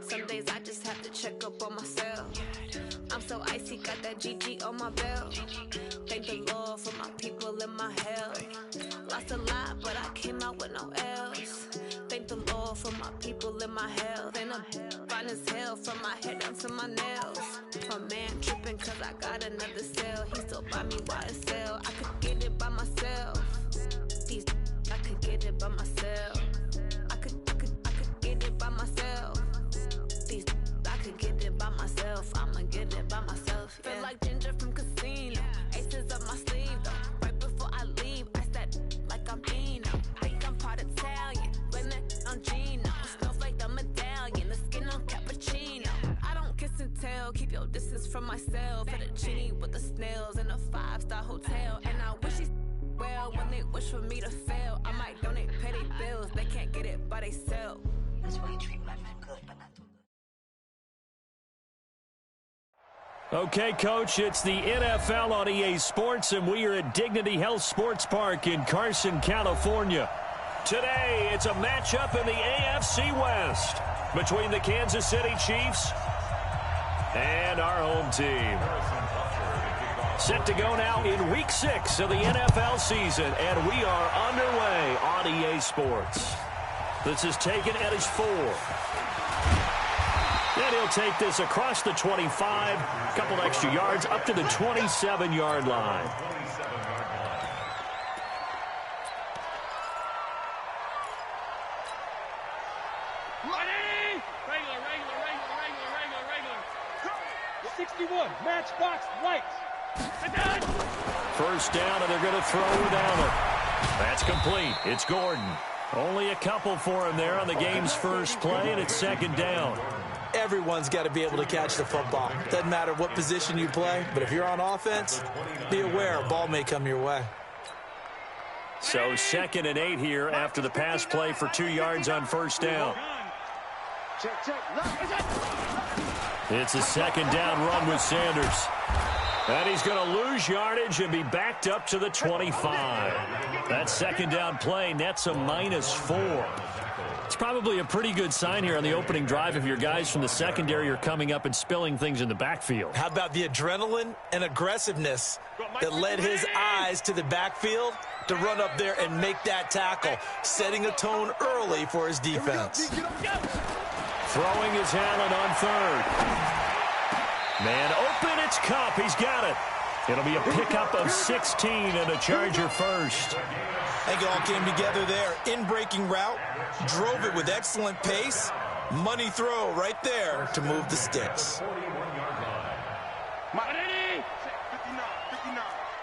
Some days I just have to check up on myself. I'm so icy, got that GG on my belt. Thank the Lord for my people and my health. Lost a lot, but I came out with no L's. Thank the Lord for my people and my health. And I'm fine as hell from my head down to my nails. My man tripping cause I got another cell. He still buy me YSL. I could get it by myself. I could get it by myself. I could get it by myself. I could get it by myself. I'ma get it by myself. Yeah. Feel like Ginger from Casino. Aces up my sleeve though. Right before I leave, I said like I'm Dino. Think I'm part Italian. Blame it on Gino. Snowflake the medallion. The skin on cappuccino. I don't kiss and tell. Keep your distance from myself. Fettuccine with the snails in a 5-star hotel. And I wish he's well when they wish for me to fail. I might donate, pay their bills. They can't get it by themselves. That's why you treat my men good, but not too good. Okay, Coach, it's the NFL on EA Sports, and we are at Dignity Health Sports Park in Carson, California. Today, it's a matchup in the AFC West between the Kansas City Chiefs and our home team. Set to go now in Week 6 of the NFL season, and we are underway on EA Sports. This is taken at his 4. And he'll take this across the 25, a couple extra yards, up to the 27-yard line. Ready? Regular. 61, matchbox right. First down, and they're going to throw down it. That's complete. It's Gordon. Only a couple for him there on the game's first play, and it's second down. Everyone's got to be able to catch the football. Doesn't matter what position you play, but if you're on offense, be aware a ball may come your way. So 2nd and 8 here after the pass play for 2 yards on first down. It's a second down run with Sanders. And he's going to lose yardage and be backed up to the 25. That second down play nets a -4. It's probably a pretty good sign here on the opening drive if your guys from the secondary are coming up and spilling things in the backfield. How about the adrenaline and aggressiveness that led his eyes to the backfield to run up there and make that tackle, setting a tone early for his defense. Throwing his Allen on 3rd. Man open, it's Cup. He's got it. It'll be a pickup of 16 and a Charger first. I think it all came together there. In-breaking route, drove it with excellent pace. Money throw right there to move the sticks. Ready? 59.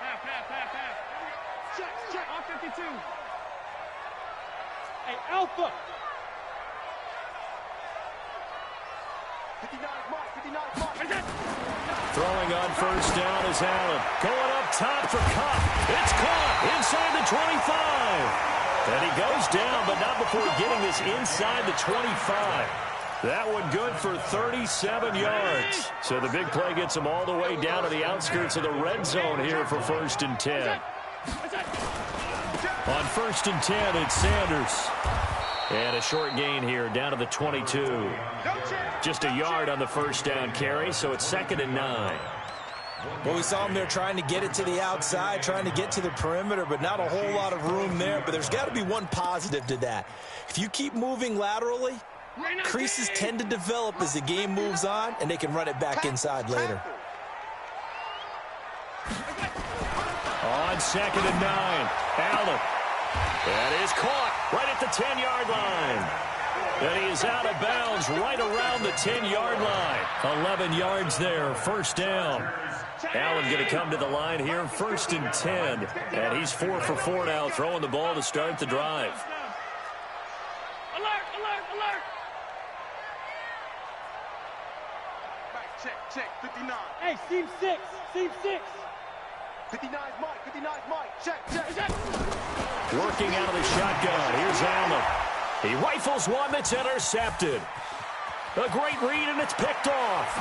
Half. Check. Off 52. Hey, Alpha. 59 mark. Throwing on first down is Allen. Going up top for Cup. It's caught inside the 25. And he goes down, but not before getting this inside the 25. That one good for 37 yards. So the big play gets him all the way down to the outskirts of the red zone here for 1st and 10. On 1st and 10, it's Sanders. And a short gain here down to the 22. Just a yard on the first down carry, so it's 2nd and 9. Well, we saw him there trying to get it to the outside, trying to get to the perimeter, but not a whole lot of room there. But there's got to be one positive to that. If you keep moving laterally, creases tend to develop as the game moves on, and they can run it back inside later. On 2nd and 9, Allen. That is caught right at the 10-yard line. And he is out of bounds right around the 10-yard line. 11 yards there, first down. Allen going to come to the line here, 1st and 10. And he's 4 for 4 now, throwing the ball to start the drive. Alert. Check. 59. Hey, seam 6. 59's Mike. Check. Working out of the shotgun. Here's Allen. He rifles one that's intercepted. A great read, and it's picked off.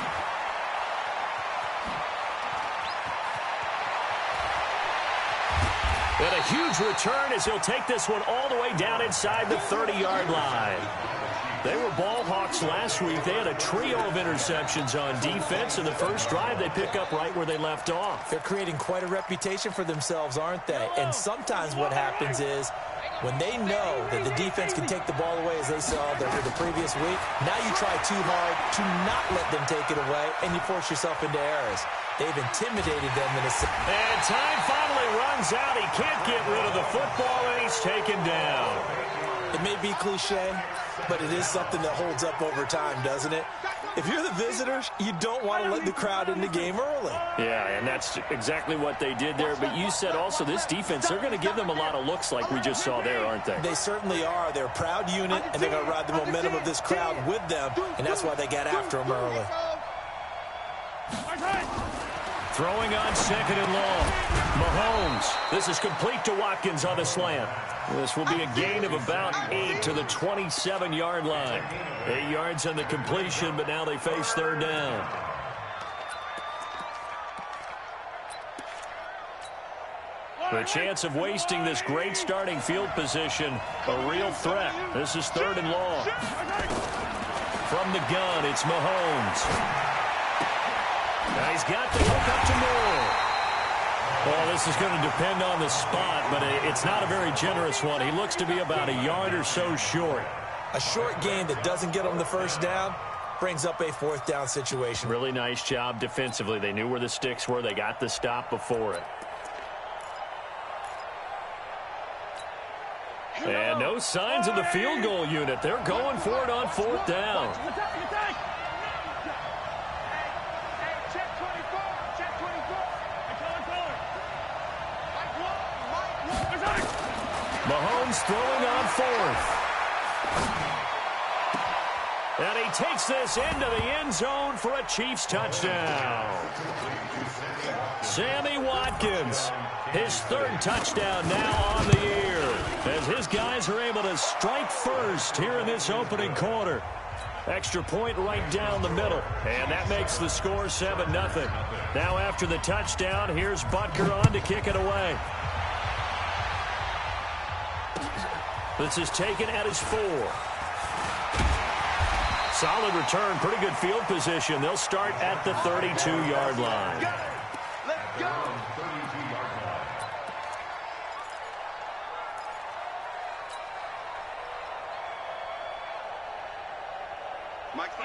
And a huge return as he'll take this one all the way down inside the 30-yard line. They were ball hawks last week. They had a trio of interceptions on defense. In the first drive, they pick up right where they left off. They're creating quite a reputation for themselves, aren't they? And sometimes what happens is when they know that the defense can take the ball away, as they saw the previous week, now you try too hard to not let them take it away, and you force yourself into errors. They've intimidated them in a sense. And time finally runs out. He can't get rid of the football, and he's taken down. It may be cliche, but it is something that holds up over time, doesn't it? If you're the visitors, you don't want to let the crowd in the game early. Yeah, and that's exactly what they did there. But you said also this defense, they're going to give them a lot of looks like we just saw there, aren't they? They certainly are. They're a proud unit, and they're going to ride the momentum of this crowd with them, and that's why they got after them early. Throwing on second and long. Mahomes. This is complete to Watkins on the slant. This will be a gain of about 8 to the 27-yard line. 8 yards on the completion, but now they face third down. The chance of wasting this great starting field position, a real threat. This is third and long. From the gun, it's Mahomes. Now he's got the hook up to Moore. Well, this is going to depend on the spot, but it's not a very generous one. He looks to be about a yard or so short. A short gain that doesn't get them the first down brings up a fourth down situation. Really nice job defensively. They knew where the sticks were. They got the stop before it. And no signs of the field goal unit. They're going for it on fourth down. Mahomes throwing on fourth. And he takes this into the end zone for a Chiefs touchdown. Sammy Watkins, his third touchdown now on the year, as his guys are able to strike first here in this opening quarter. Extra point right down the middle, and that makes the score 7-0. Now after the touchdown, here's Butker on to kick it away. This is taken at his 4. Solid return, pretty good field position. They'll start at the 32-yard line. Let's go.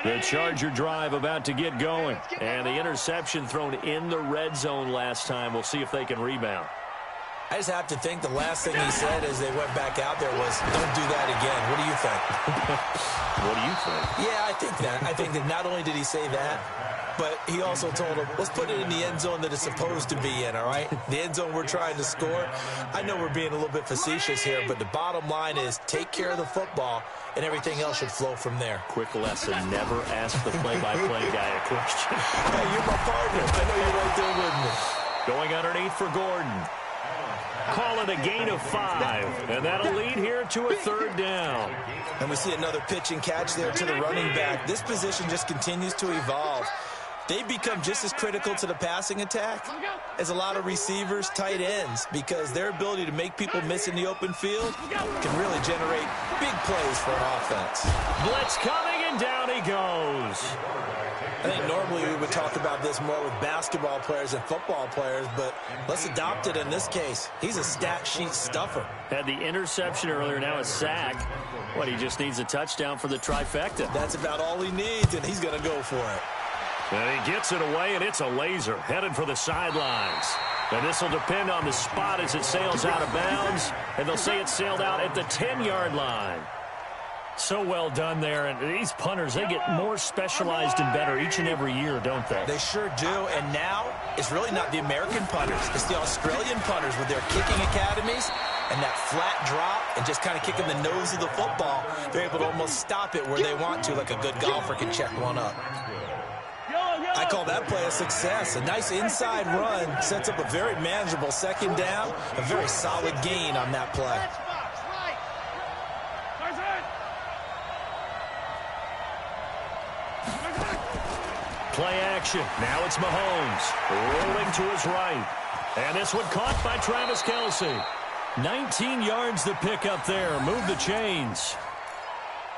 The Charger drive about to get going. And the interception thrown in the red zone last time. We'll see if they can rebound. I just have to think the last thing he said as they went back out there was, don't do that again. What do you think? What do you think? Yeah, I think that. I think that not only did he say that, but he also told him, let's put it in the end zone that it's supposed to be in, all right? The end zone we're trying to score. I know we're being a little bit facetious here, but the bottom line is take care of the football, and everything else should flow from there. Quick lesson, never ask the play-by-play guy a question. Hey, you're my partner. I know you're right there with me. Going underneath for Gordon. Call it a gain of 5, and that'll lead here to a third down. And we see another pitch and catch there to the running back. This position just continues to evolve. They've become just as critical to the passing attack as a lot of receivers, tight ends, because their ability to make people miss in the open field can really generate big plays for an offense. Blitz coming, and down he goes. I think normally we would talk about this more with basketball players and football players, but let's adopt it in this case. He's a stat sheet stuffer. Had the interception earlier, now a sack. What, he just needs a touchdown for the trifecta. That's about all he needs, and he's going to go for it. And he gets it away, and it's a laser headed for the sidelines. And this will depend on the spot as it sails out of bounds, and they'll say it sailed out at the 10-yard line. So well done there, and these punters, they get more specialized and better each and every year, don't they? They sure do, and now it's really not the American punters. It's the Australian punters with their kicking academies and that flat drop and just kind of kicking the nose of the football. They're able to almost stop it where they want to, like a good golfer can check one up. I call that play a success. A nice inside run sets up a very manageable second down, a very solid gain on that play. Play action. Now it's Mahomes rolling to his right. And this one caught by Travis Kelce. 19 yards the pick up there. Move the chains.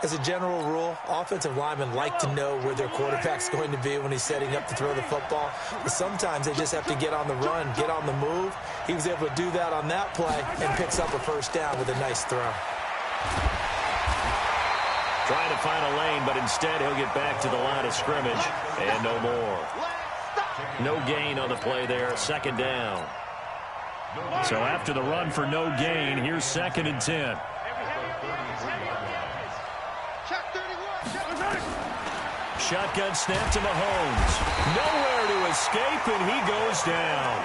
As a general rule, offensive linemen like to know where their quarterback's going to be when he's setting up to throw the football. But sometimes they just have to get on the run, get on the move. He was able to do that on that play and picks up a first down with a nice throw. Trying to find a lane, but instead he'll get back to the line of scrimmage and no more. No gain on the play there, second down. So after the run for no gain, here's 2nd and 10. Shotgun snap to Mahomes. Nowhere to escape, and he goes down.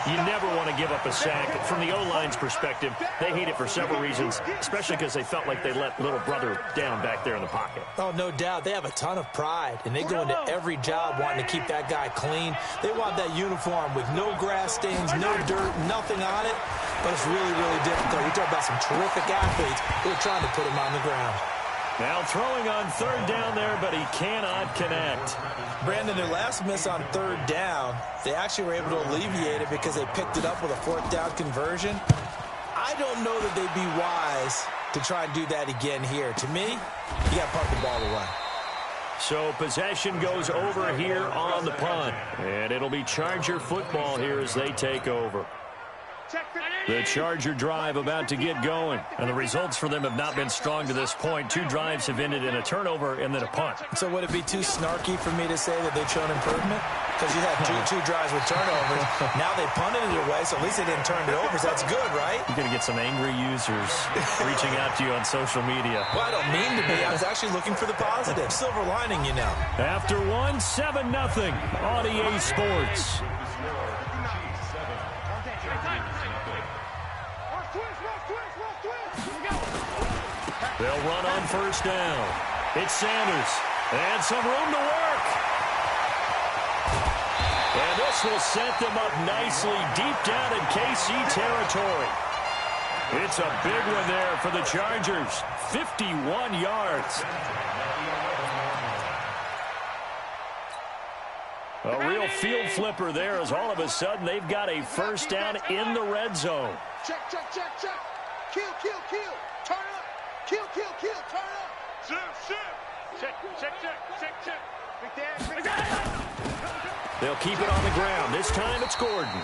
You never want to give up a sack. From the O-line's perspective, they hate it for several reasons, especially because they felt like they let little brother down back there in the pocket. Oh, no doubt. They have a ton of pride, and they go into every job wanting to keep that guy clean. They want that uniform with no grass stains, no dirt, nothing on it, but it's really, really difficult. You talk about some terrific athletes who are trying to put him on the ground. Now throwing on 3rd down there, but he cannot connect. Brandon, their last miss on 3rd down, they actually were able to alleviate it because they picked it up with a 4th down conversion. I don't know that they'd be wise to try and do that again here. To me, you got to punt the ball away. So possession goes over here on the punt, and it'll be Charger football here as they take over. The Charger drive about to get going, and the results for them have not been strong to this point. 2 drives have ended in a turnover and then a punt. So would it be too snarky for me to say that they've shown improvement? Because you had two drives with turnovers. Now they punted it away, so at least they didn't turn it over. So that's good, right? You're going to get some angry users reaching out to you on social media. Well, I don't mean to be. I was actually looking for the positive. Silver lining, you know. After 7-0 on EA Sports. They'll run on 1st down. It's Sanders. And some room to work. And this will set them up nicely deep down in KC territory. It's a big one there for the Chargers. 51 yards. A real field flipper there as all of a sudden they've got a 1st down in the red zone. Check. Kill. Turn up. Kill. Turn up. Check. They'll keep it on the ground. This time it's Gordon.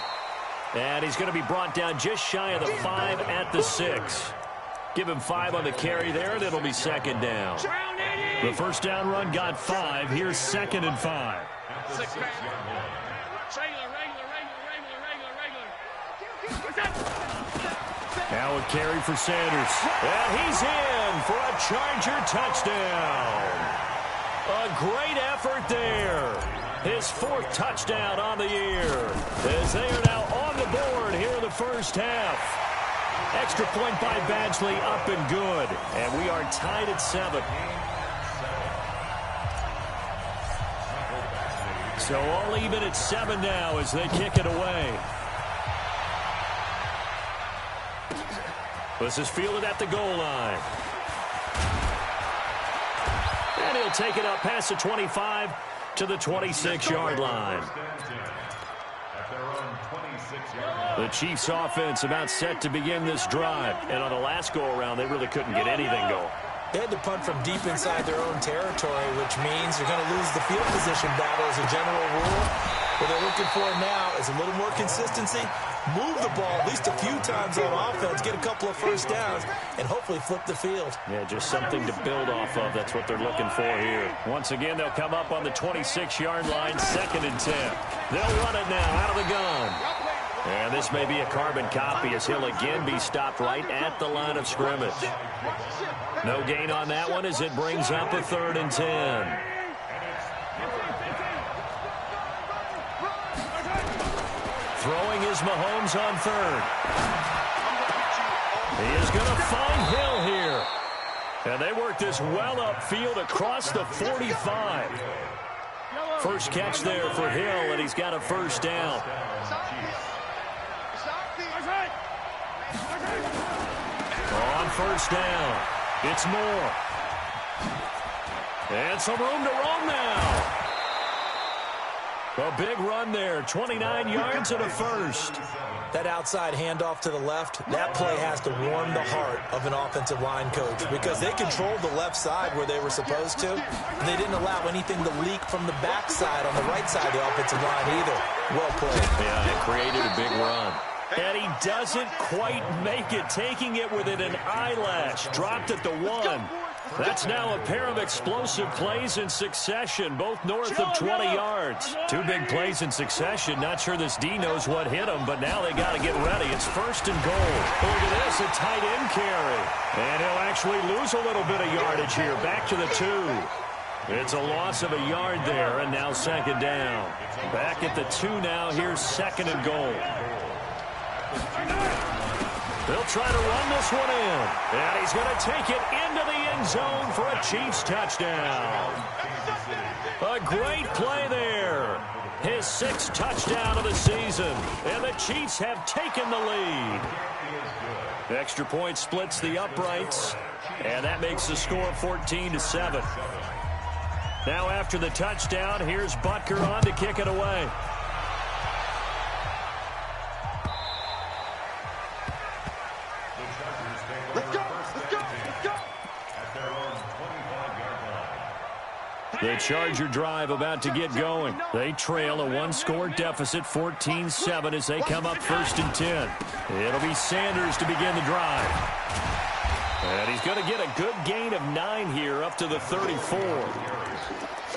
And he's going to be brought down just shy of the 5 at the 6. Give him 5 on the carry there, and it'll be 2nd down. The 1st down run got 5. Here's 2nd and 5. Now a carry for Sanders. And he's in for a Charger touchdown. A great effort there. His 4th touchdown on the year. As they are now on the board here in the 1st half. Extra point by Badgley up and good. And we are tied at 7. So all even at 7 now as they kick it away. This is fielded at the goal line. And he'll take it up past the 25 to the 26-yard line. The Chiefs offense about set to begin this drive. And on the last go-around, they really couldn't get anything going. They had to punt from deep inside their own territory, which means they're going to lose the field position battle as a general rule. What they're looking for now is a little more consistency, move the ball at least a few times on offense, get a couple of 1st downs, and hopefully flip the field. Yeah, just something to build off of. That's what they're looking for here. Once again, they'll come up on the 26-yard line, 2nd and 10. They'll run it now out of the gun. And this may be a carbon copy as he'll again be stopped right at the line of scrimmage. No gain on that one as it brings up a 3rd and 10. Throwing is Mahomes on 3rd. He is going to find Hill here. And they work this well upfield across the 45. First catch there for Hill, and he's got a 1st down. On 1st down, it's Moore. And some room to roam now. A big run there, 29 yards and a 1st. That outside handoff to the left, that play has to warm the heart of an offensive line coach because they controlled the left side where they were supposed to, and they didn't allow anything to leak from the backside on the right side of the offensive line either. Well played. Yeah, it created a big run. And he doesn't quite make it, taking it within an eyelash. Dropped at the 1. That's now a pair of explosive plays in succession, both north of 20 yards. 2 big plays in succession. Not sure this D knows what hit him, but now they got to get ready. It's 1st and goal. Look at this, a tight end carry. And he'll actually lose a little bit of yardage here. Back to the 2. It's a loss of a yard there, and now 2nd down. Back at the 2 now. Here's 2nd and goal. They'll try to run this one in. And he's going to take it into the end zone for a Chiefs touchdown. A great play there. His 6th touchdown of the season. And the Chiefs have taken the lead. Extra point splits the uprights. And that makes the score 14-7. Now after the touchdown, here's Butker on to kick it away. The Charger drive about to get going. They trail a 1-score deficit, 14-7, as they come up 1st and 10. It'll be Sanders to begin the drive. And he's going to get a good gain of 9 here up to the 34.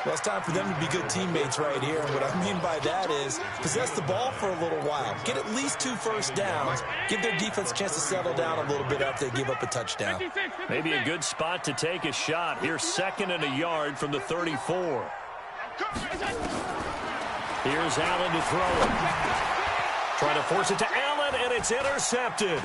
Well, it's time for them to be good teammates right here. And what I mean by that is possess the ball for a little while. Get at least 2 first downs. Give their defense a chance to settle down a little bit after they give up a touchdown. Maybe a good spot to take a shot. Here's 2nd and a yard from the 34. Here's Allen to throw it. Trying to force it to Allen, and it's intercepted.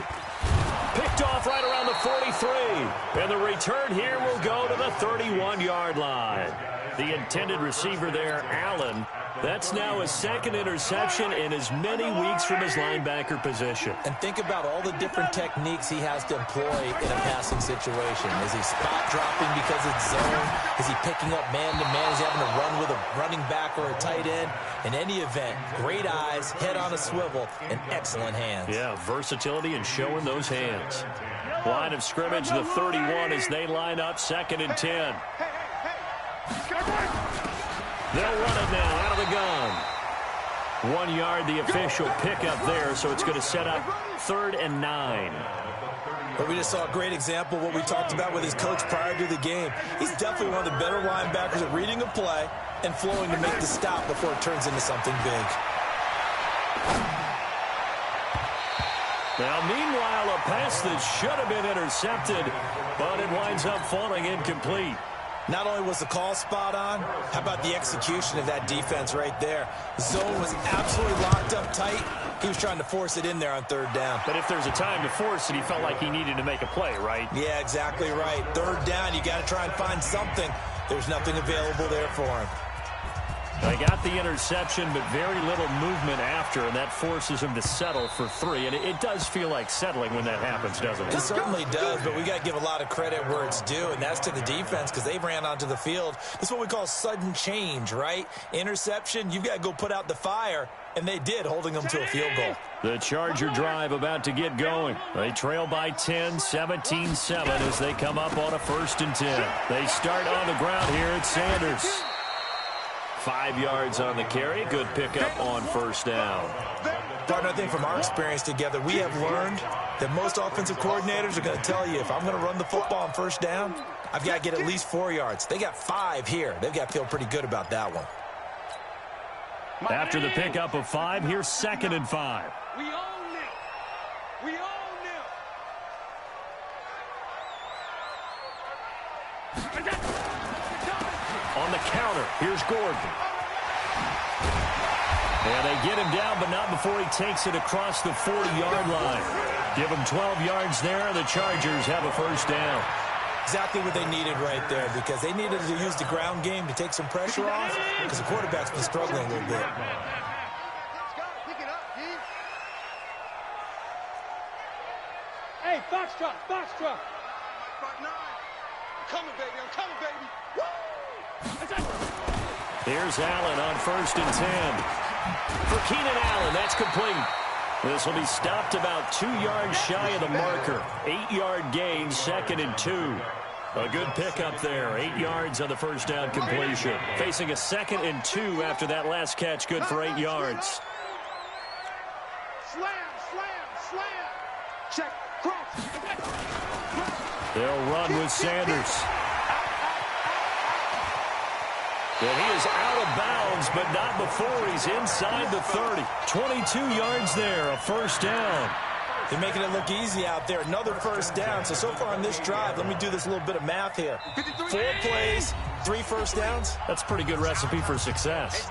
Picked off right around the 43. And the return here will go to the 31-yard line. The intended receiver there, Allen. That's now his 2nd interception in as many weeks from his linebacker position. And think about all the different techniques he has to employ in a passing situation. Is he spot dropping because it's zone? Is he picking up man-to-man? Is he having to run with a running back or a tight end? In any event, great eyes, head on a swivel, and excellent hands. Yeah, versatility and showing those hands. Line of scrimmage, the 31 as they line up, 2nd and 10. They'll run it now out of the gun. 1 yard, the official pickup there, so it's going to set up 3rd and 9. But we just saw a great example of what we talked about with his coach prior to the game. He's definitely one of the better linebackers at reading a play and flowing to make the stop before it turns into something big. Now, meanwhile, a pass that should have been intercepted, but it winds up falling incomplete. Not only was the call spot on, how about the execution of that defense right there? The zone was absolutely locked up tight. He was trying to force it in there on 3rd down. But if there's a time to force it, he felt like he needed to make a play, right? Yeah, exactly right. 3rd down, you got to try and find something. There's nothing available there for him. They got the interception, but very little movement after, and that forces him to settle for 3. And it does feel like settling when that happens, doesn't it? It certainly does, but we got to give a lot of credit where it's due, and that's to the defense because they ran onto the field. This is what we call sudden change, right? Interception, you've got to go put out the fire, and they did, holding them to a field goal. The Charger drive about to get going. They trail by 10, 17-7 as they come up on a 1st and 10. They start on the ground here at Sanders. 5 yards on the carry. Good pickup on 1st down. Partner, I think from our experience together, we have learned that most offensive coordinators are going to tell you, if I'm going to run the football on 1st down, I've got to get at least 4 yards. They got 5 here. They've got to feel pretty good about that one. After the pickup of 5, here's 2nd and 5. We own it. We own it. On the counter, here's Gordon. And they get him down, but not before he takes it across the 40-yard line. Give him 12 yards there, and the Chargers have a 1st down. Exactly what they needed right there, because they needed to use the ground game to take some pressure off, because the quarterback's been struggling a little bit. Hey, Foxtrot, Foxtrot. I'm coming, baby. I'm coming, baby. Woo! Here's Allen on 1st and 10. For Keenan Allen, that's complete. This will be stopped about 2 yards shy of the marker. 8-yard gain, 2nd and 2. A good pickup there. 8 yards on the first down completion. Facing a 2nd and 2 after that last catch. Good for 8 yards. Slam, slam, slam. Check, cross. They'll run with Sanders. Well, he is out of bounds, but not before he's inside the 30. 22 yards there, a first down. They're making it look easy out there. Another first down. So far on this drive, let me do this little bit of math here. 4 plays, 3 first downs. That's a pretty good recipe for success.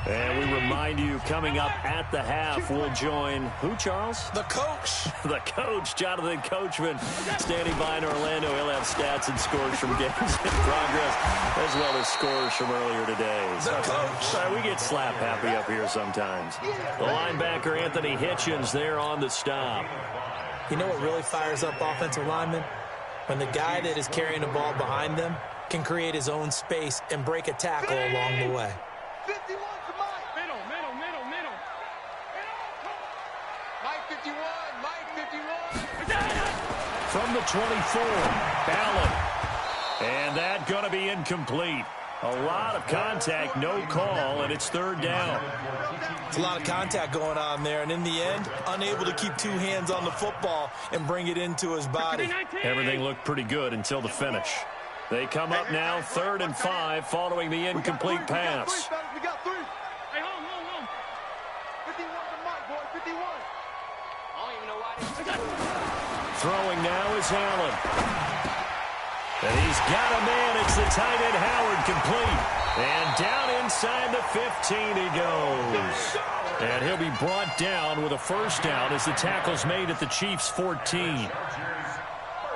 And we remind you, coming up at the half, we'll join who, Charles? The coach. The coach, Jonathan Coachman, standing by in Orlando. He'll have stats and scores from games in progress, as well as scores from earlier today. The coach. We get slap happy up here sometimes. The linebacker, Anthony Hitchens, there on the stop. You know what really fires up offensive linemen? When the guy that is carrying the ball behind them can create his own space and break a tackle along the way. 51 to Mike. Middle. Mike 51, Mike 51. From the 24, Allen. And that going to be incomplete. A lot of contact, no call, and it's 3rd down. It's a lot of contact going on there, and in the end, unable to keep 2 hands on the football and bring it into his body. Everything looked pretty good until the finish. They come up now 3rd and 5 following the incomplete pass. We got 3. Hey, home. 51 to Mike, boy, 51. I don't even know why. Throwing now is Allen. And he's got a man. It's the tight end Howard, complete. And down inside the 15 he goes. And he'll be brought down with a first down as the tackle's made at the Chiefs' 14.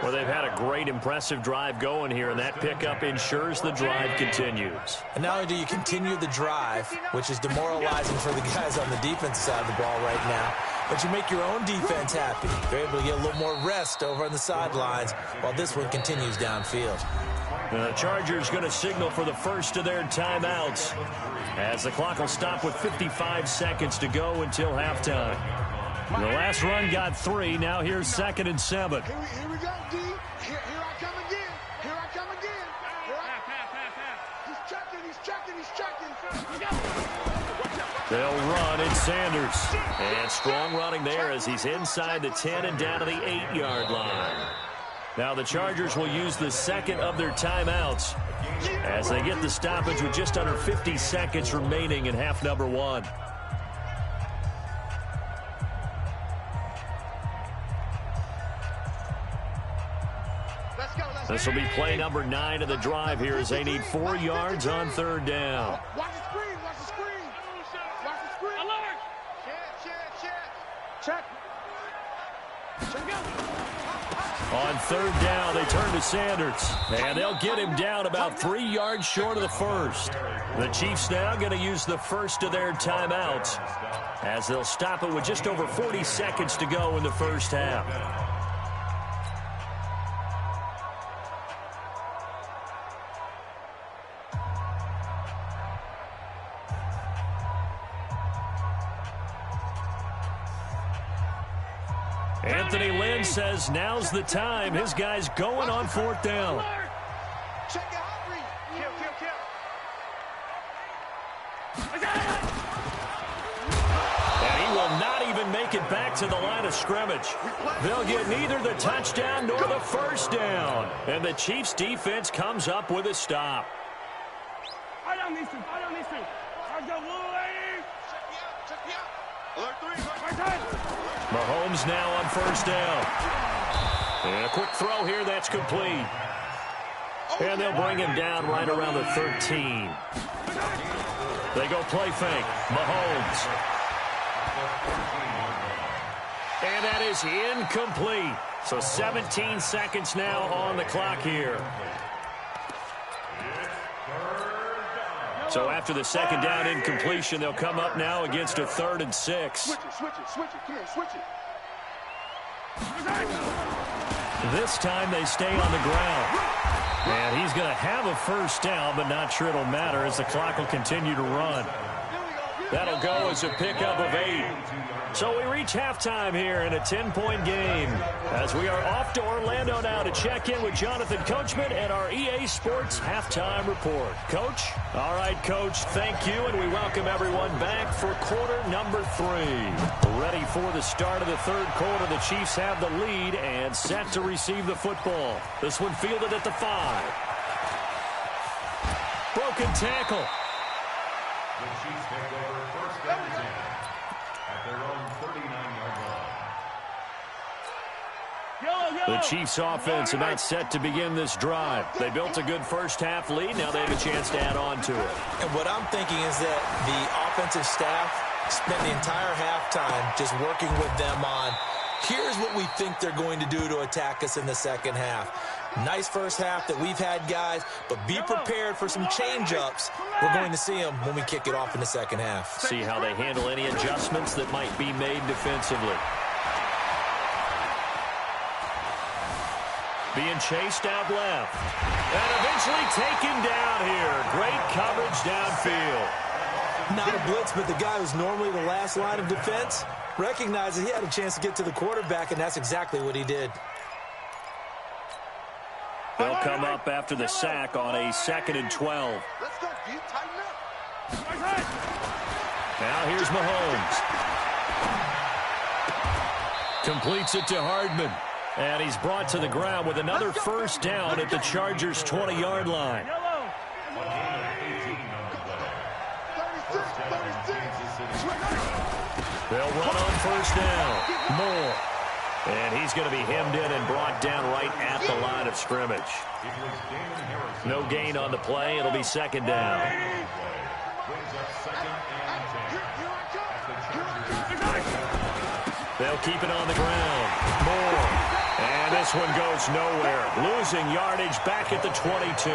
Well, they've had a great, impressive drive going here, and that pickup ensures the drive continues. And not only do you continue the drive, which is demoralizing for the guys on the defensive side of the ball right now, but you make your own defense happy. They're able to get a little more rest over on the sidelines while this one continues downfield. The Chargers going to signal for the first of their timeouts as the clock will stop with 55 seconds to go until halftime. The last run got 3. Now here's 2nd and 7. Here we go, D. Here I come again. He's checking. They'll run. It's Sanders. And strong running there as he's inside the 10 and down to the 8-yard line. Now the Chargers will use the 2nd of their timeouts as they get the stoppage with just under 50 seconds remaining in half number 1. This will be play number 9 of the drive here as they need 4 yards on 3rd down. Watch the screen. Alert. Check. On 3rd down, they turn to Sanders. And they'll get him down about 3 yards short of the first. The Chiefs now going to use the first of their timeouts as they'll stop it with just over 40 seconds to go in the first half. Anthony Lynn says now's the time. His guy's going on 4th down. Check it out, kill. And he will not even make it back to the line of scrimmage. They'll get neither the touchdown nor the first down. And the Chiefs defense comes up with a stop. I don't need to. Let's go, ladies. Check me out. Alert 3. Right time. Mahomes now on 1st down. And a quick throw here that's complete. And they'll bring him down right around the 13. They go play fake. Mahomes. And that is incomplete. So 17 seconds now on the clock here. So after the 2nd down incompletion, they'll come up now against a 3rd and 6. Switch it. Come here, switch it. This time they stay on the ground. And he's going to have a first down, but not sure it'll matter as the clock will continue to run. That'll go as a pickup of 8. So we reach halftime here in a 10-point game as we are off to Orlando now to check in with Jonathan Coachman and our EA Sports halftime report. Coach? All right, Coach, thank you, and we welcome everyone back for quarter number 3. Ready for the start of the third quarter. The Chiefs have the lead and set to receive the football. This one fielded at the 5. Broken tackle. The Chiefs take over first and 10 at their own 39-yard line. The Chiefs offense about set to begin this drive. They built a good first half lead. Now they have a chance to add on to it. And what I'm thinking is that the offensive staff spent the entire halftime just working with them on, here's what we think they're going to do to attack us in the second half. Nice first half that we've had, guys, but be prepared for some change-ups. We're going to see them when we kick it off in the second half. See how they handle any adjustments that might be made defensively. Being chased out left. And eventually taken down here. Great coverage downfield. Not a blitz, but the guy who's normally the last line of defense recognized that he had a chance to get to the quarterback, and that's exactly what he did. They'll come up after the sack on a 2nd and 12. Let's go, dude. Tighten up. Now here's Mahomes. Completes it to Hardman. And he's brought to the ground with another first down at the Chargers' 20-yard line. They'll run on first down. Moore. And he's going to be hemmed in and brought down right at the line of scrimmage. No gain on the play. It'll be second down. They'll keep it on the ground. Moore. And this one goes nowhere. Losing yardage back at the 22.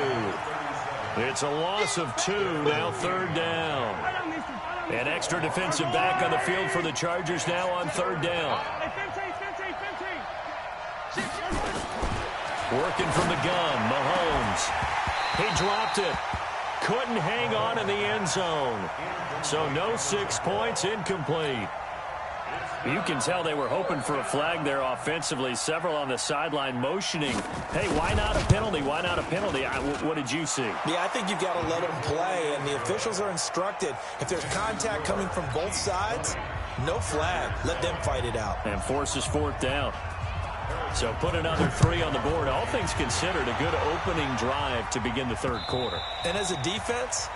It's a loss of 2, now third down. An extra defensive back on the field for the Chargers now on third down. Working from the gun, Mahomes. He dropped it. Couldn't hang on in the end zone. So no 6 points, incomplete. You can tell they were hoping for a flag there offensively. Several on the sideline motioning. Hey, why not a penalty? Why not a penalty? What did you see? Yeah, I think you've got to let them play, and the officials are instructed. If there's contact coming from both sides, no flag. Let them fight it out. And forces fourth down. So put another 3 on the board. All things considered, a good opening drive to begin the third quarter. And as a defense,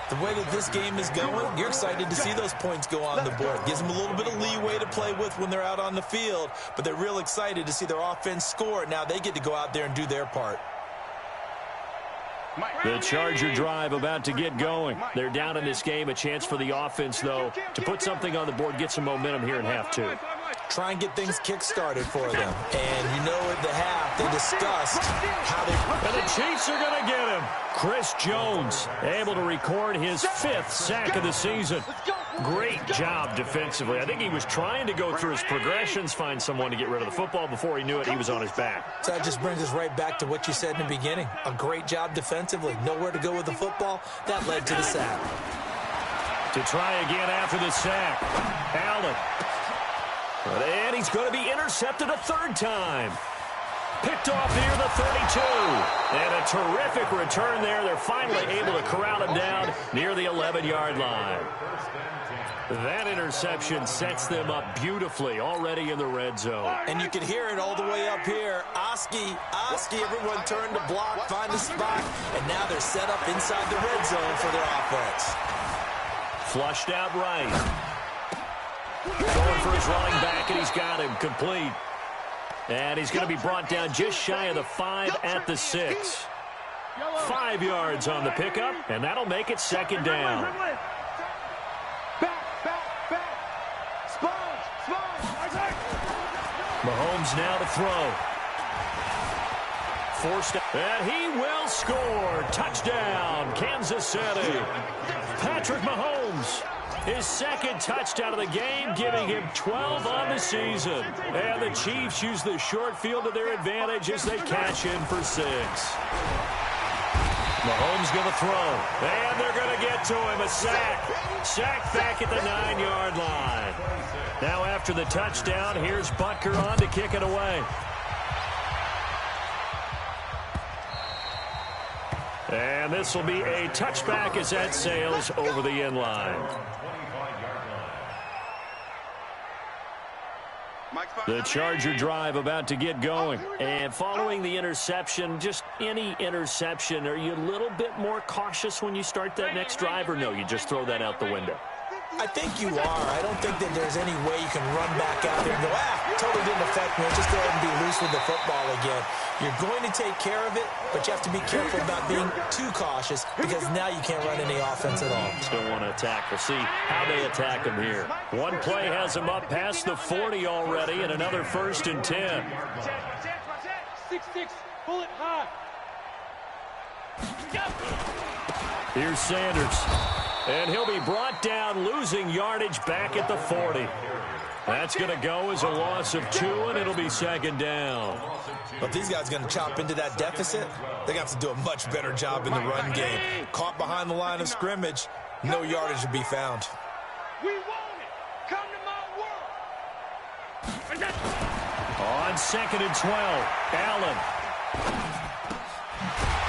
the way that this game is going, you're excited to see those points go on the board. Gives them a little bit of leeway to play with when they're out on the field, but they're real excited to see their offense score. Now they get to go out there and do their part. The Charger drive about to get going. They're down in this game. A chance for the offense, though, to put something on the board, get some momentum here in half 2. Try and get things kick-started for them. And you know at the half, they discussed how they... And the Chiefs are going to get him. Chris Jones able to record his 5th sack of the season. Great job defensively. I think he was trying to go through his progressions, find someone to get rid of the football. Before he knew it, he was on his back. So that just brings us right back to what you said in the beginning. A great job defensively. Nowhere to go with the football. That led to the sack. To try again after the sack. Allen. And he's going to be intercepted a 3rd time. Picked off near the 32. And a terrific return there. They're finally able to corral him down near the 11-yard line. That interception sets them up beautifully already in the red zone. And you can hear it all the way up here. Oski, everyone turned to block, find a spot, and now they're set up inside the red zone for their offense. Flushed out right. Going for his running back, and he's got him complete. And he's going to be brought down just shy of the 5 at the 6. 5 yards on the pickup, and that'll make it second down. Mahomes now to throw. Forced, and he will score. Touchdown, Kansas City. Patrick Mahomes, his 2nd touchdown of the game, giving him 12 on the season. And the Chiefs use the short field to their advantage as they cash in for 6. Mahomes going to throw. And they're going to get to him. A sack. Sack back at the 9-yard line. Now after the touchdown, here's Butker on to kick it away. And this will be a touchback as that sails over the end line. The Charger drive about to get going. And following the interception, just any interception, are you a little bit more cautious when you start that next drive, or no, you just throw that out the window? I think you are. I don't think that there's any way you can run back out there and go, totally didn't affect me. Just go ahead and be loose with the football again. You're going to take care of it, but you have to be careful about being too cautious because now you can't run any offense at all. Still want to attack. We'll see how they attack him here. One play has him up past the 40 already, and another 1st and 10. 6-6, pull it high. Here's Sanders. And he'll be brought down, losing yardage back at the 40. That's going to go as a loss of 2, and it'll be 2nd down. But these guys are going to chop into that deficit. They're going to have to do a much better job in the run game. Caught behind the line of scrimmage, no yardage to be found. We want it. Come to my world. On 2nd and 12, Allen.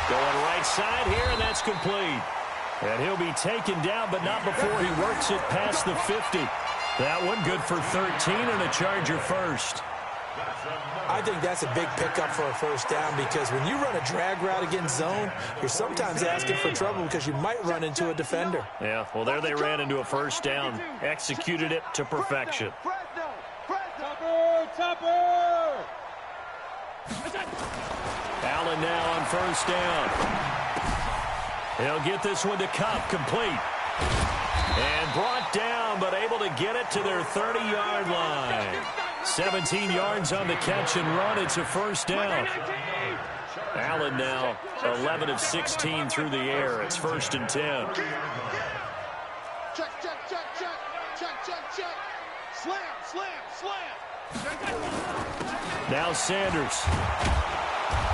Going right side here, and that's complete. And he'll be taken down, but not before he works it past the 50. That one good for 13 and a Charger first. I think that's a big pickup for a 1st down because when you run a drag route against zone, you're sometimes asking for trouble because you might run into a defender. Yeah, well, there they ran into a 1st down. Executed it to perfection. Topper! Allen now on 1st down. He'll get this one to Cup, complete. And brought down, but able to get it to their 30-yard line. 17 yards on the catch and run. It's a 1st down. Allen now 11 of 16 through the air. It's 1st and 10. Check. Slam. Now Sanders.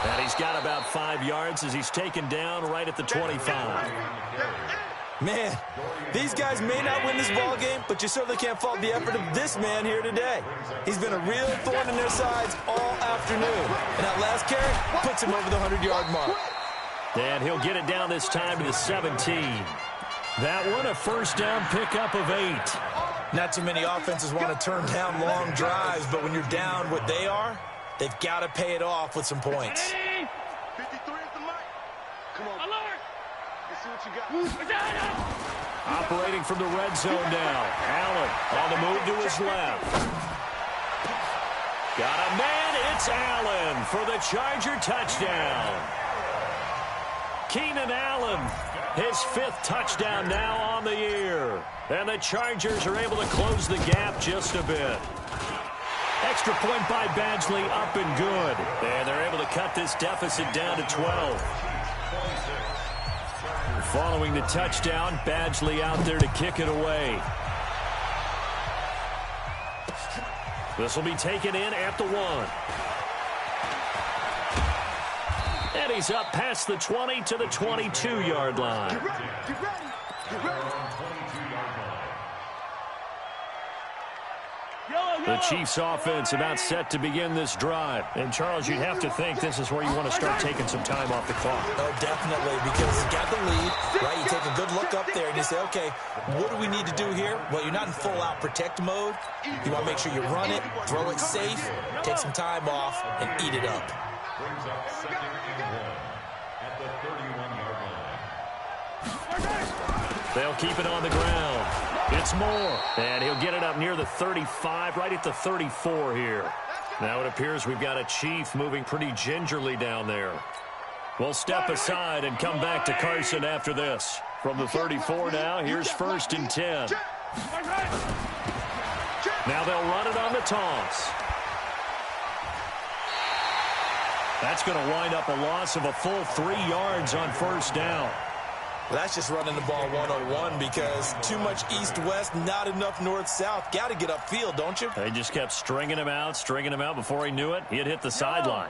And he's got about 5 yards as he's taken down right at the 25. Man, these guys may not win this ball game, but you certainly can't fault the effort of this man here today. He's been a real thorn in their sides all afternoon. And that last carry puts him over the 100-yard mark. And he'll get it down this time to the 17. That one, a 1st down pickup of 8. Not too many offenses want to turn down long drives, but when you're down what they are, they've got to pay it off with some points. 53 is the mic. Come on. Alert. Let's see what you got. Operating from the red zone now. Allen on the move to his left. Got a man. It's Allen for the Charger touchdown. Keenan Allen, his 5th touchdown now on the year. And the Chargers are able to close the gap just a bit. Extra point by Badgley, up and good. And they're able to cut this deficit down to 12. Following the touchdown, Badgley out there to kick it away. This will be taken in at the 1. And he's up past the 20 to the 22-yard line. Get ready. The Chiefs offense about set to begin this drive. And, Charles, you'd have to think this is where you want to start taking some time off the clock. Oh, definitely, because you got the lead, right? You take a good look up there and you say, okay, what do we need to do here? Well, you're not in full-out protect mode. You want to make sure you run it, throw it safe, take some time off, and eat it up. Brings up 2nd and 1 at the 31-yard line. They'll keep it on the ground. It's Moore. And he'll get it up near the 35, right at the 34 here. Now it appears we've got a Chief moving pretty gingerly down there. We'll step aside and come back to Carson after this. From the 34 now, here's 1st and 10. Now they'll run it on the toss. That's going to wind up a loss of a full 3 yards on 1st down. Well, that's just running the ball 101 because too much east-west, not enough north-south. Got to get upfield, don't you? They just kept stringing him out. Before he knew it, he had hit the sideline.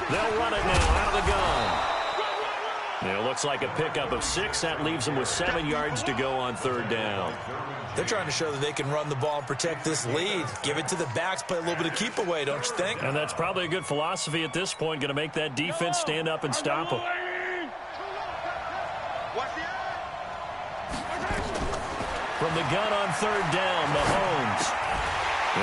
They'll run it now out of the gun. It looks like a pickup of 6. That leaves them with 7 yards to go on third down. They're trying to show that they can run the ball and protect this lead. Give it to the backs, play a little bit of keep away, don't you think? And that's probably a good philosophy at this point, going to make that defense stand up and stop them. From the gun on third down, Mahomes.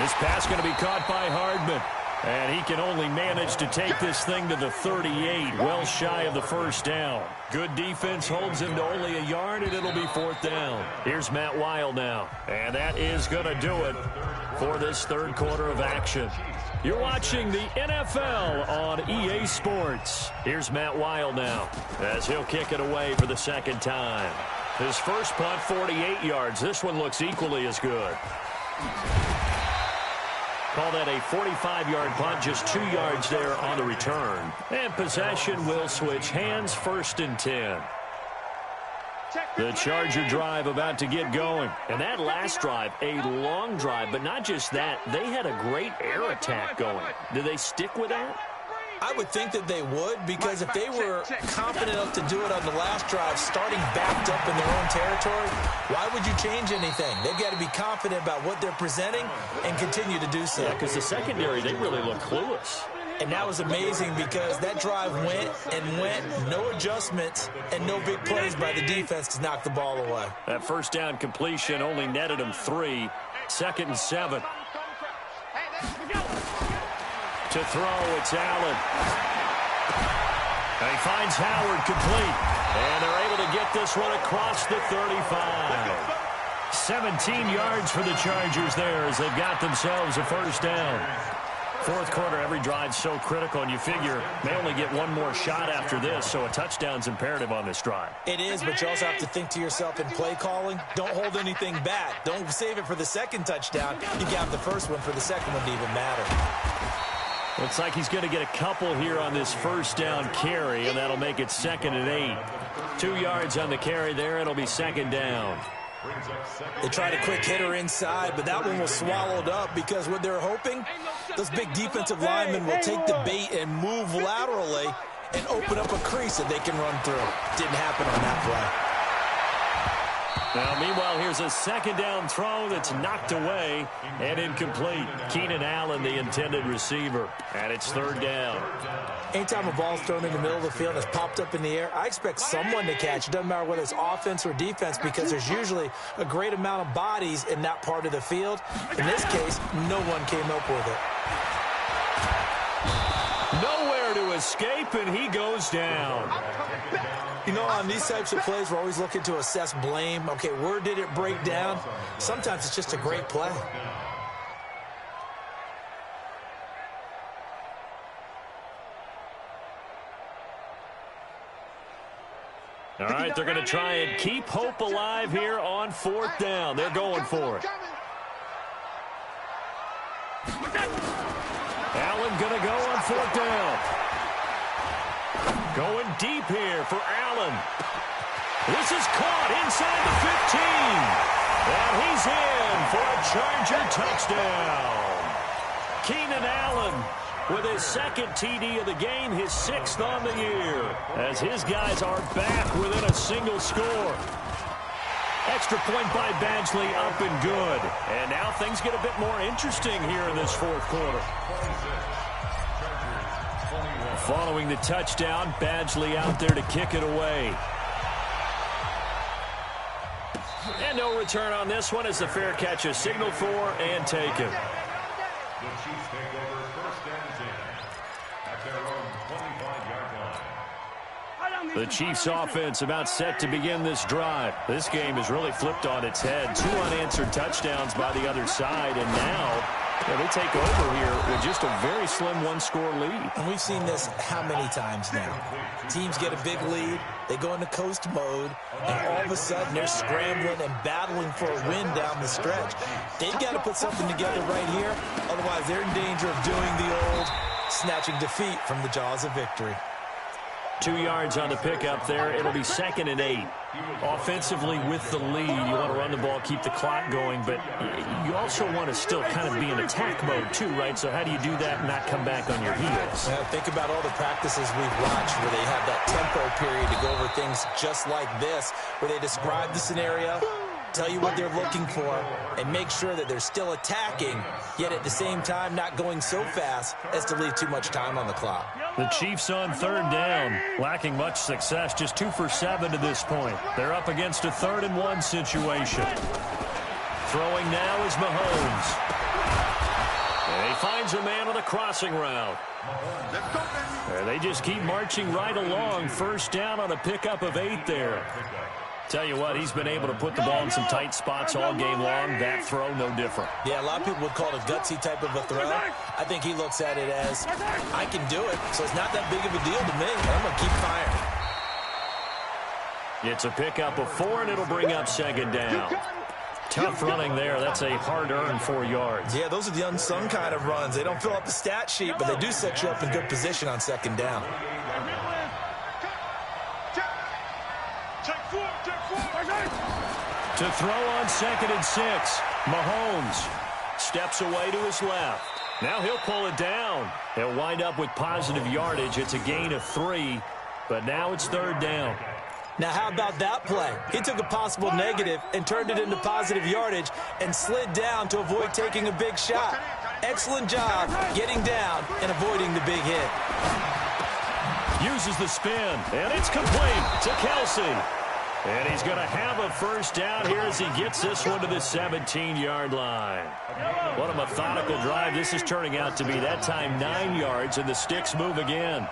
This pass going to be caught by Hardman. And he can only manage to take this thing to the 38, well shy of the first down. Good defense holds him to only a yard, and it'll be fourth down. Here's Matt Weil now. And that is going to do it for this third quarter of action. You're watching the NFL on EA Sports. Here's Matt Weil now as he'll kick it away for the second time. His first punt, 48 yards. This one looks equally as good. Call that a 45-yard punt, just 2 yards there on the return. And possession will switch hands, 1st and 10. The Charger drive about to get going. And that last drive, a long drive, but not just that. They had a great air attack going. Do they stick with that? I would think that they would, because if they were confident enough to do it on the last drive, starting backed up in their own territory, why would you change anything? They've got to be confident about what they're presenting and continue to do so. Yeah, because the secondary, they really look clueless. And that was amazing because that drive went and went, no adjustments, and no big plays by the defense to knock the ball away. That first down completion only netted them 3. 2nd and 7. To throw, it's Allen. And he finds Howard complete. And they're able to get this one across the 35. 17 yards for the Chargers there as they've got themselves a first down. Fourth quarter, every drive's so critical, and you figure they only get one more shot after this, so a touchdown's imperative on this drive. It is, but you also have to think to yourself in play calling, don't hold anything back. Don't save it for the second touchdown. You got the first one for the second one to even matter. Looks like he's going to get a couple here on this first down carry, and that'll make it 2nd and 8. 2 yards on the carry there. It'll be 2nd down. They tried a quick hitter inside, but that one was swallowed up because what they're hoping, those big defensive linemen will take the bait and move laterally and open up a crease that they can run through. Didn't happen on that play. Now, meanwhile, here's a 2nd down throw that's knocked away and incomplete. Keenan Allen, the intended receiver, and it's 3rd down. Anytime a ball's thrown in the middle of the field and it's popped up in the air, I expect someone to catch. It doesn't matter whether it's offense or defense because there's usually a great amount of bodies in that part of the field. In this case, no one came up with it. Nowhere to escape, and he goes down. You know, on these types of plays, we're always looking to assess blame. Okay, where did it break down? Sometimes it's just a great play. All right, they're going to try and keep hope alive here on 4th down. They're going for it. Allen going to go on 4th down. Going deep here for Allen. This is caught inside the 15. And he's in for a Charger touchdown. Keenan Allen with his 2nd TD of the game, his 6th on the year, as his guys are back within a single score. Extra point by Badgley up and good. And now things get a bit more interesting here in this fourth quarter. Following the touchdown, Badgley out there to kick it away. And no return on this one as the fair catch is signaled for and taken. The Chiefs take over 1st and 10 at their own 25-yard line. The Chiefs offense about set to begin this drive. This game is really flipped on its head. 2 unanswered touchdowns by the other side, and now they take over here with just a very slim one-score lead. And we've seen this how many times now? Teams get a big lead, they go into coast mode, and all of a sudden they're scrambling and battling for a win down the stretch. They've got to put something together right here, otherwise they're in danger of doing the old snatching defeat from the jaws of victory. 2 yards on the pickup there. It'll be 2nd and 8. Offensively with the lead, you want to run the ball, keep the clock going, but you also want to still kind of be in attack mode too, right? So how do you do that and not come back on your heels? Yeah, think about all the practices we've watched where they have that tempo period to go over things just like this, where they describe the scenario, tell you what they're looking for, and make sure that they're still attacking, yet at the same time not going so fast as to leave too much time on the clock. The Chiefs on 3rd down, lacking much success, just 2 for 7 to this point. They're up against a 3rd and 1 situation. Throwing now is Mahomes. And he finds a man on the crossing route. And they just keep marching right along. 1st down on a pickup of 8 there. Tell you what, he's been able to put the ball in some tight spots all game long. That throw, no different. Yeah, a lot of people would call it a gutsy type of a throw. I think he looks at it as, I can do it, so it's not that big of a deal to me. I'm going to keep firing. It's a pickup of 4, and it'll bring up 2nd down. Tough running there. That's a hard-earned 4 yards. Yeah, those are the unsung kind of runs. They don't fill up the stat sheet, but they do set you up in good position on 2nd down. To throw on 2nd and 6, Mahomes steps away to his left. Now he'll pull it down. He'll wind up with positive yardage. It's a gain of 3, but now it's 3rd down. Now, how about that play? He took a possible negative and turned it into positive yardage and slid down to avoid taking a big shot. Excellent job getting down and avoiding the big hit. Uses the spin, and it's complete to Kelsey. And he's going to have a 1st down here as he gets this one to the 17-yard line. What a methodical drive this is turning out to be. That time 9 yards, and the sticks move again.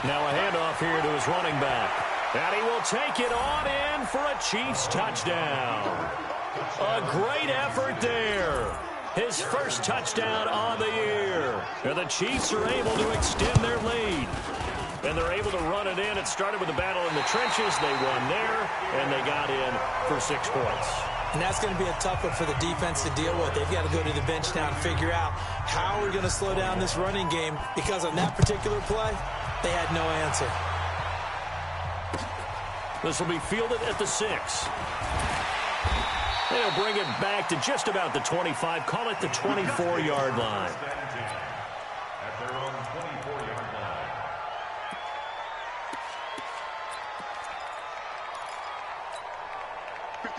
Now a handoff here to his running back. And he will take it on in for a Chiefs touchdown. A great effort there. His 1st touchdown on the year. And the Chiefs are able to extend their lead. And they're able to run it in. It started with a battle in the trenches. They won there, and they got in for 6 points. And that's going to be a tough one for the defense to deal with. They've got to go to the bench now and figure out how we're going to slow down this running game, because on that particular play, they had no answer. This will be fielded at the 6. They'll bring it back to just about the 25. Call it the 24-yard line. At their own 24-yard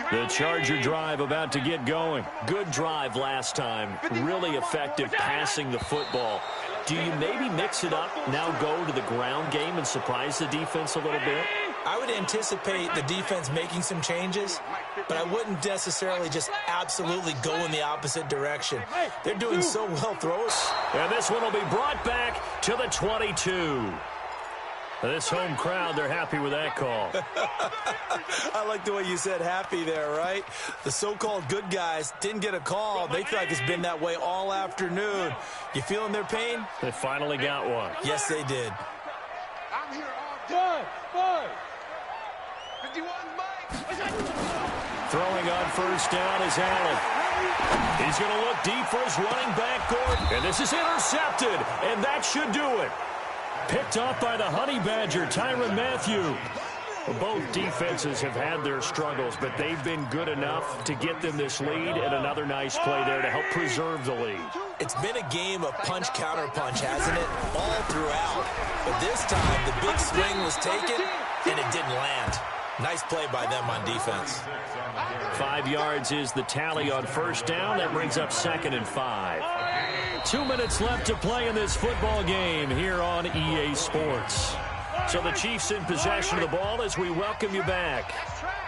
line. The Charger drive about to get going. Good drive last time. Really effective passing the football. Do you maybe mix it up, now go to the ground game and surprise the defense a little bit? I would anticipate the defense making some changes, but I wouldn't necessarily just absolutely go in the opposite direction. They're doing so well throwing. And this one will be brought back to the 22. This home crowd, they're happy with that call. I like the way you said happy there, right? The so-called good guys didn't get a call. They feel like it's been that way all afternoon. You feeling their pain? They finally got one. Yes, they did. I'm here all day. 51 Mike. Throwing on 1st down is Allen. He's going to look deep for his running back, Gordon. And this is intercepted, and that should do it. Picked off by the Honey Badger, Tyrann Mathieu. Both defenses have had their struggles, but they've been good enough to get them this lead, and another nice play there to help preserve the lead. It's been a game of punch-counter-punch, hasn't it? All throughout. But this time, the big swing was taken, and it didn't land. Nice play by them on defense. 5 yards is the tally on 1st down. That brings up 2nd and 5. 2 minutes left to play in this football game here on EA Sports. So the Chiefs in possession of the ball as we welcome you back.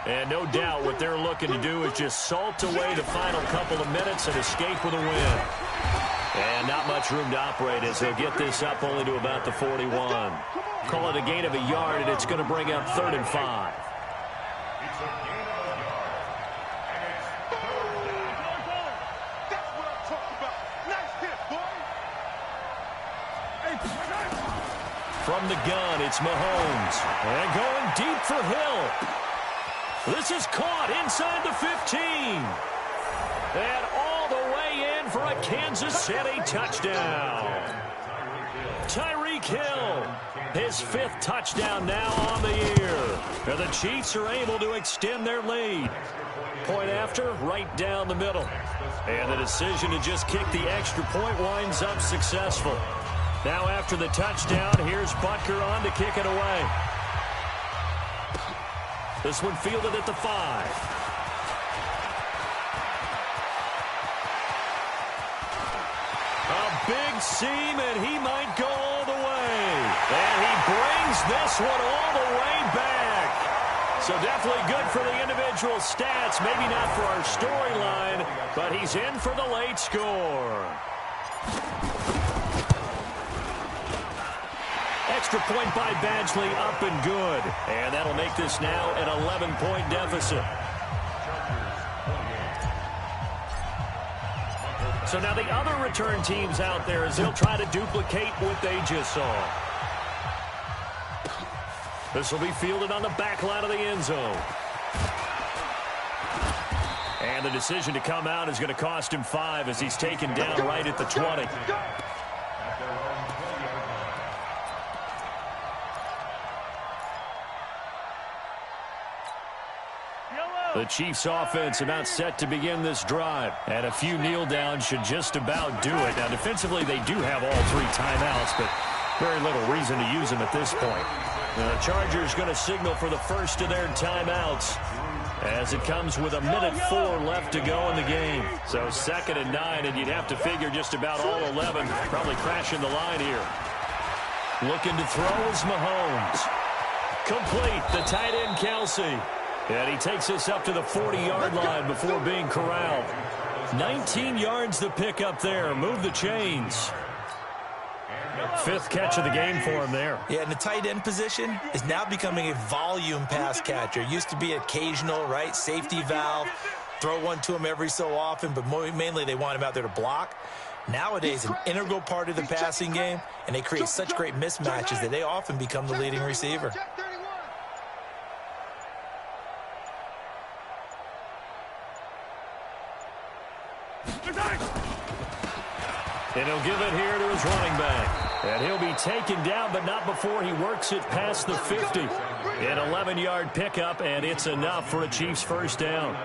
And no doubt what they're looking to do is just salt away the final couple of minutes and escape with a win. And not much room to operate as they'll get this up only to about the 41. Call it a gain of a yard, and it's going to bring up 3rd and 5. From the gun, it's Mahomes. And going deep for Hill. This is caught inside the 15. And all the way in for a Kansas City touchdown. Tyreek Hill, his 5th touchdown now on the year. And the Chiefs are able to extend their lead. Point after, right down the middle. And the decision to just kick the extra point winds up successful. Now after the touchdown, here's Butker on to kick it away. This one fielded at the 5. A big seam, and he might go all the way. And he brings this one all the way back. So definitely good for the individual stats. Maybe not for our storyline, but he's in for the late score. Extra point by Badgley, up and good. And that'll make this now an 11-point deficit. So now the other return teams out there as they'll try to duplicate what they just saw. This will be fielded on the back line of the end zone. And the decision to come out is going to cost him 5 as he's taken down right at the 20. The Chiefs offense about set to begin this drive. And a few kneel downs should just about do it. Now defensively they do have all 3 timeouts, but very little reason to use them at this point. The Chargers going to signal for the first of their timeouts as it comes with 1:04 left to go in the game. So 2nd and 9, and you'd have to figure just about all 11 probably crashing the line here. Looking to throw is Mahomes. Complete, the tight end Kelsey. And he takes us up to the 40-yard line before being corralled. 19 yards the pick up there. Move the chains. 5th catch of the game for him there. Yeah, and the tight end position is now becoming a volume pass catcher. Used to be occasional, right? Safety valve. Throw one to him every so often, but mainly they want him out there to block. Nowadays, an integral part of the passing game, and they create such great mismatches that they often become the leading receiver. And he'll give it here to his running back. And he'll be taken down, but not before he works it past the 50. An 11-yard pickup, and it's enough for a Chiefs first down.